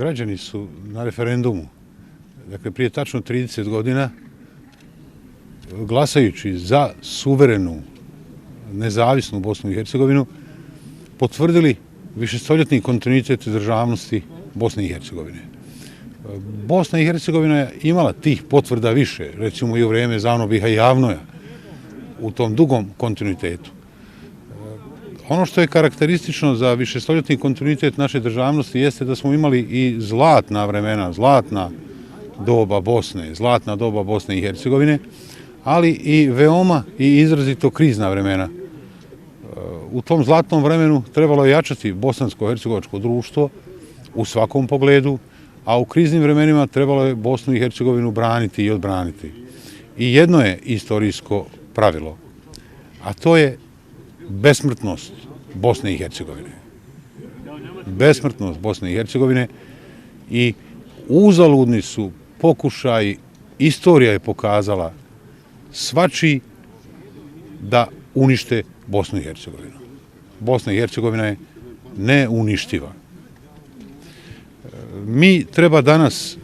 Građani su na referendumu, dakle prije tačno 30 godina, glasajući za suverenu, nezavisnu Bosnu i Hercegovinu, potvrdili višestoljetni kontinuitet državnosti Bosne i Hercegovine. Bosna i Hercegovina je imala tih potvrda više, recimo i u vrijeme Zanobiha i Javnoja, u tom dugom kontinuitetu. Ono što je karakteristično za višestoljetni kontinuitet naše državnosti jeste da smo imali i zlatna vremena, zlatna doba Bosne i Hercegovine, ali i veoma i izrazito krizna vremena. U tom zlatnom vremenu trebalo je jačati bosansko-hercegovačko društvo u svakom pogledu, a u kriznim vremenima trebalo je Bosnu i Hercegovinu braniti i odbraniti. I jedno je istorijsko pravilo, a to je besmrtnost Bosne i Hercegovine. Besmrtnost Bosne i Hercegovine i uzaludni su pokušaji, istorija je pokazala, svačiji da unište Bosnu i Hercegovinu. Bosna i Hercegovina je neuništiva. Mi treba danas,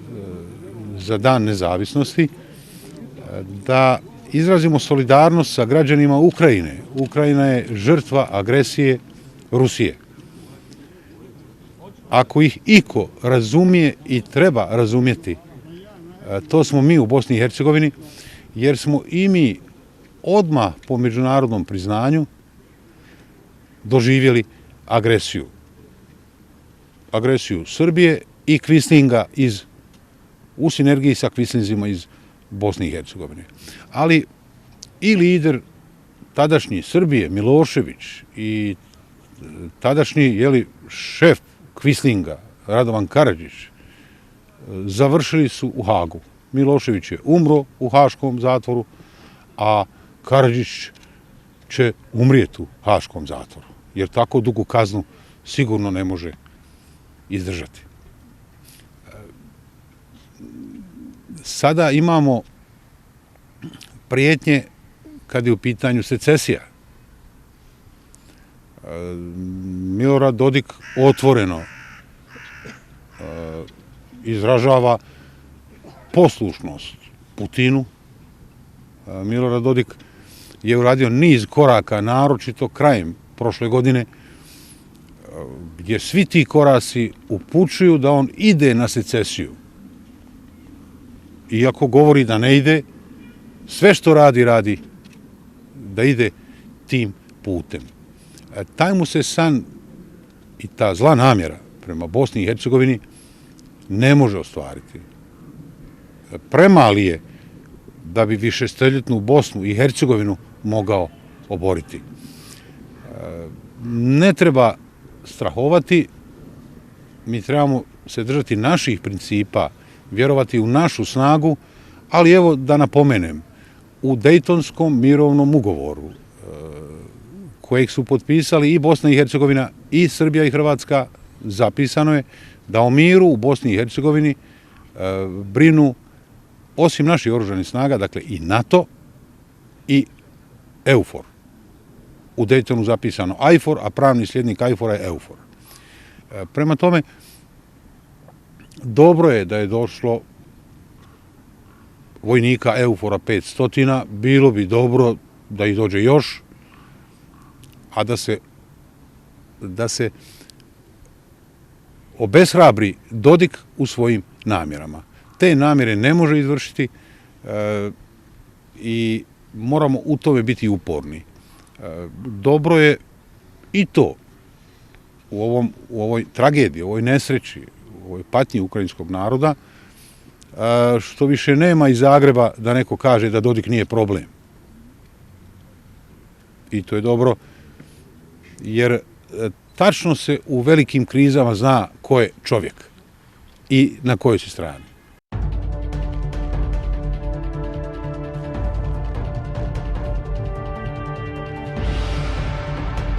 za dan nezavisnosti, da izrazimo solidarnost sa građanima Ukrajine. Ukrajina je žrtva agresije Rusije. Ako ih iko razumije i treba razumjeti, to smo mi u Bosni i Hercegovini, jer smo i mi odmah po međunarodnom priznanju doživjeli agresiju. Agresiju Srbije i kvislinga u sinergiji sa kvislinzima iz Bosne i Hercegovine. Ali i lider tadašnji Srbije, Milošević, i tadašnji šef kvislinga, Radovan Karadžić, završili su u Hagu. Milošević je umro u haškom zatvoru, a Karadžić će umrijeti u haškom zatvoru, jer tako dugu kaznu sigurno ne može izdržati. Sada imamo prijetnje kad je u pitanju secesija. Milorad Dodik otvoreno izražava poslušnost Putinu. Milorad Dodik je uradio niz koraka, naročito krajem prošle godine, gdje svi ti koraci upućuju da on ide na secesiju. Iako govori da ne ide, sve što radi da ide tim putem. Taj mu se san i ta zla namjera prema Bosni i Hercegovini ne može ostvariti. Premali je da bi višestoljetnu Bosnu i Hercegovinu mogao oboriti. Ne treba strahovati, mi trebamo se držati naših principa, vjerovati u našu snagu, ali evo da napomenem, u Dejtonskom mirovnom ugovoru, kojeg su potpisali i Bosna i Hercegovina i Srbija i Hrvatska, zapisano je da o miru u Bosni i Hercegovini brinu, osim naših oružanih snaga, dakle i NATO i EUFOR. U Dejtonu zapisano AIFOR, a pravni sljednik AIFOR-a je EUFOR. Prema tome, dobro je da je došlo vojnika EUFOR-a 500, bilo bi dobro da ih dođe još, a da se obeshrabri Dodik u svojim namjerama. Te namjere ne može izvršiti i moramo u tome biti uporni. Dobro je i to u ovoj tragediji, u ovoj nesreći, u ovoj patnji ukrajinskog naroda, što više nema iz Zagreba da neko kaže da Dodik nije problem. I to je dobro, jer tačno se u velikim krizama zna ko je čovjek i na kojoj si strani.